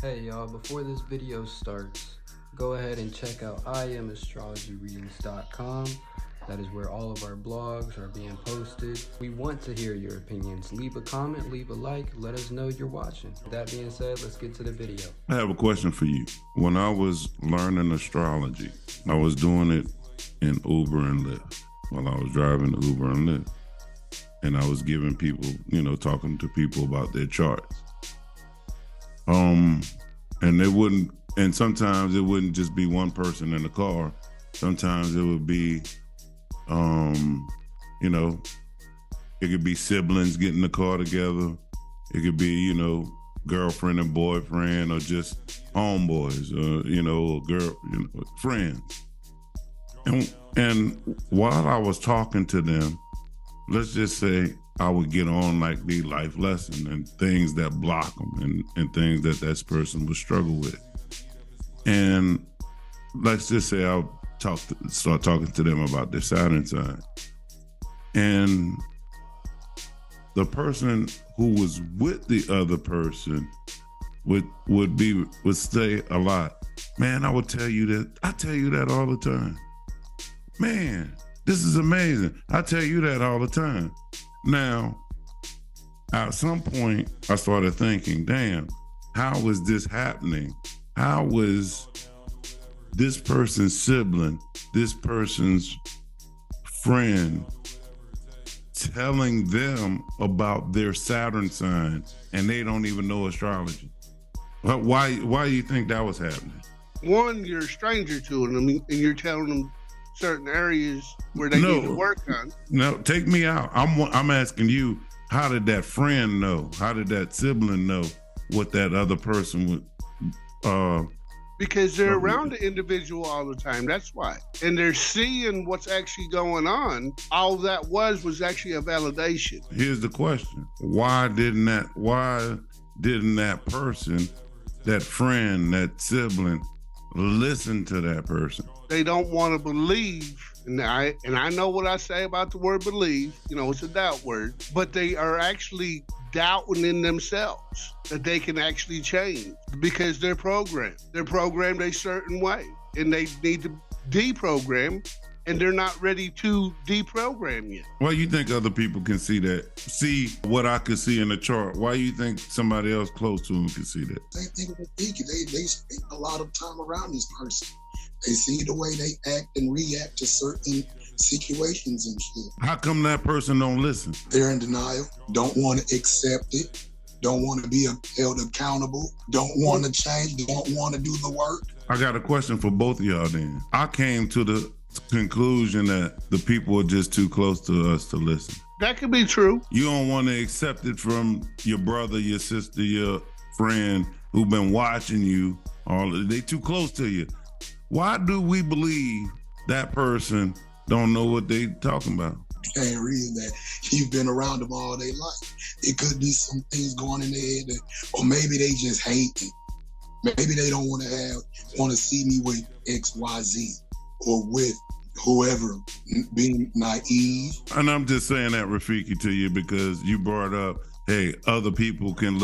Hey y'all, before this video starts, go ahead and check out IamAstrologyReadings.com. That is where all of our blogs are being posted. We want to hear your opinions. Leave a comment, leave a like, let us know you're watching. With that being said, let's get to the video. I have a question for you. When I was learning astrology, I was doing it in Uber and Lyft while I was driving Uber and Lyft. And I was giving people, talking to people about their charts. And sometimes it wouldn't just be one person in the car. Sometimes it would be, it could be siblings getting in the car together. It could be, girlfriend and boyfriend, or just homeboys, or friends. And while I was talking to them, let's just say I would get on like the life lesson and things that block them and things that person would struggle with. And let's just say I'll start talking to them about their Saturn sign. And the person who was with the other person would say a lot, man, I tell you that all the time. Man, this is amazing. I tell you that all the time. Now, at some point, I started thinking, damn, how is this happening? How is this person's sibling, this person's friend, telling them about their Saturn sign and they don't even know astrology? Why do you think that was happening? One, you're a stranger to them and you're telling them certain areas where they need to work on. No, take me out. I'm asking you, how did that friend know? How did that sibling know what that other person would? Because they're around the individual all the time. That's why. And they're seeing what's actually going on. All that was actually a validation. Here's the question. Why didn't that person, that friend, that sibling, listen to that person? They don't want to believe, and I know what I say about the word believe, it's a doubt word, but they are actually doubting in themselves that they can actually change because they're programmed. They're programmed a certain way, and they need to deprogram, and they're not ready to deprogram yet. Why you think other people can see what I could see in the chart? Why you think somebody else close to them can see that? Same thing with Vicky. They spend a lot of time around this person. They see the way they act and react to certain situations and shit. How come that person don't listen? They're in denial, don't want to accept it, don't want to be held accountable, don't want to change, don't want to do the work. I got a question for both of y'all then. I came to the conclusion that the people are just too close to us to listen. That could be true. You don't want to accept it from your brother, your sister, your friend who've been watching you. They too close to you. Why do we believe that person don't know what they talking about? You can't reason that you've been around them all their life. It could be some things going in their head, or maybe they just hate me. Maybe they don't want to see me with XYZ or with whoever, being naive. And I'm just saying that, Rafiki, to you because you brought up, hey, other people can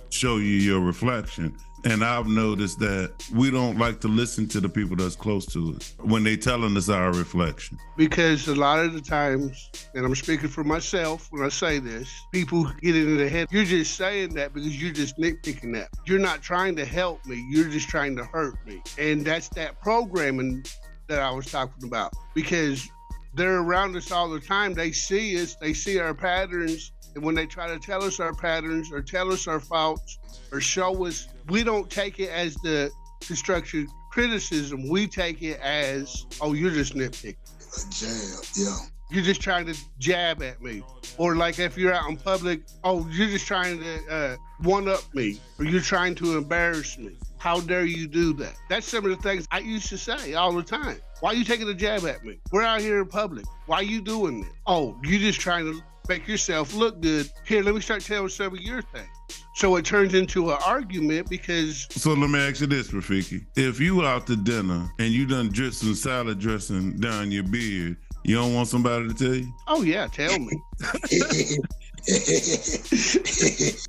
show you your reflection. And I've noticed that we don't like to listen to the people that's close to us when they telling us our reflection. Because a lot of the times, and I'm speaking for myself when I say this, people get into their head, you're just saying that because you're just nitpicking that. You're not trying to help me, you're just trying to hurt me. And that's that programming that I was talking about. Because they're around us all the time, they see us, they see our patterns, and when they try to tell us our patterns or tell us our faults or show us, we don't take it as the constructive criticism. We take it as, oh, you're just nitpicking. A jab, yeah. You're just trying to jab at me. Or like if you're out in public, oh, you're just trying to one-up me, or you're trying to embarrass me. How dare you do that? That's some of the things I used to say all the time. Why are you taking a jab at me? We're out here in public. Why are you doing this? Oh, you're just trying to make yourself look good. Here, let me start telling some of your things. So it turns into an argument because... So let me ask you this, Rafiki. If you out to dinner and you done drip some salad dressing down your beard, you don't want somebody to tell you? Oh, yeah, tell me.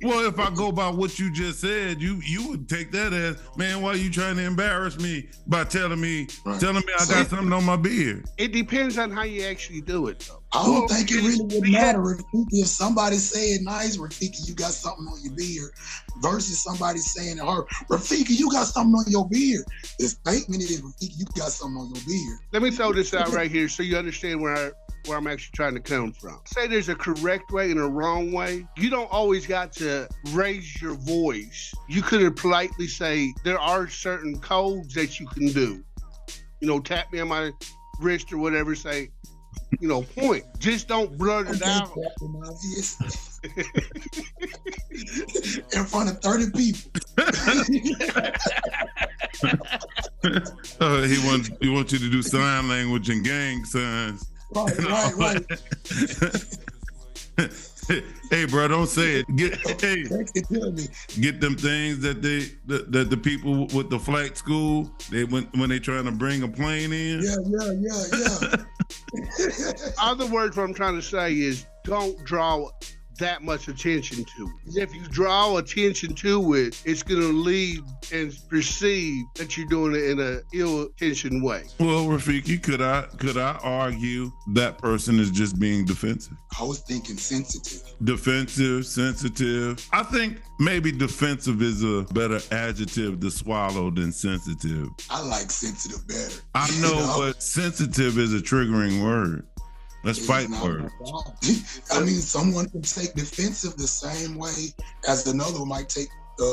Well, if I go by what you just said, you would take that as, man, why are you trying to embarrass me by telling me I got something on my beard? It depends on how you actually do it, though. I don't think it really would matter, Rafiki, if somebody say it nice, Rafiki, you got something on your beard, versus somebody saying it hard, Rafiki, you got something on your beard. The statement is, Rafiki, you got something on your beard. Let me throw this out right here so you understand where I'm actually trying to come from. Say there's a correct way and a wrong way. You don't always got to raise your voice. You could politely say, there are certain codes that you can do. You know, tap me on my wrist or whatever, say, you know, point. Just don't blurt it out. In front of 30 people. He wants you to do sign language and gang signs. Right. Hey, bro, don't say it. Get them things that the people with the flight school, when they trying to bring a plane in. Yeah. Other words, what I'm trying to say is, don't draw that much attention to it. If you draw attention to it, it's going to lead and perceive that you're doing it in an ill-intentioned way. Well, Rafiki, could I argue that person is just being defensive? I was thinking sensitive. Defensive, sensitive. I think maybe defensive is a better adjective to swallow than sensitive. I like sensitive better. I know, but sensitive is a triggering word. Let's fight words. I mean, someone can take defensive the same way as another one might take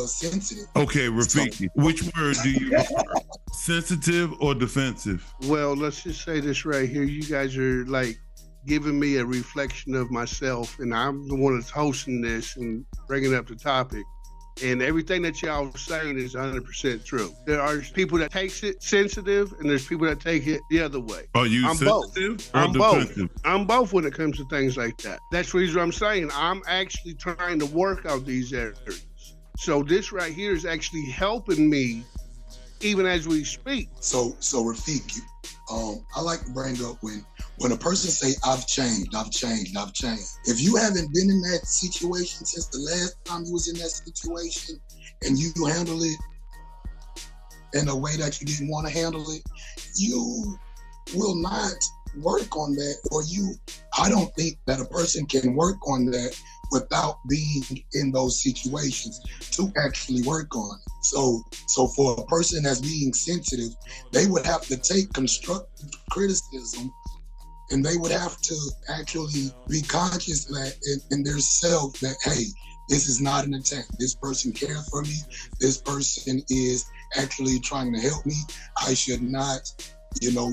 sensitive. Okay, Rafiki, which word do you prefer? Sensitive or defensive? Well, let's just say this right here. You guys are like giving me a reflection of myself, and I'm the one that's hosting this and bringing up the topic. And everything that y'all are saying is 100% true. There are people that takes it sensitive, and there's people that take it the other way. Are you sensitive or defensive? I'm both when it comes to things like that. That's the reason I'm saying I'm actually trying to work out these areas. So this right here is actually helping me even as we speak. So Rafiki, I like to bring up when a person say, I've changed. If you haven't been in that situation since the last time you was in that situation and you handle it in a way that you didn't want to handle it, you will not work on that, or I don't think that a person can work on that without being in those situations to actually work on it. So for a person that's being sensitive, they would have to take constructive criticism, and they would have to actually be conscious that in their self that, hey, this is not an attack. This person cares for me. This person is actually trying to help me. I should not,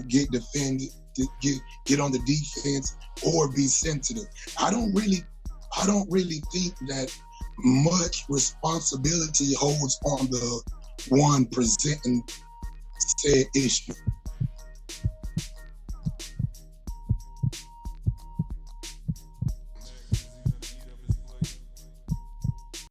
get defended, get on the defense or be sensitive. I don't really think that much responsibility holds on the one presenting said issue.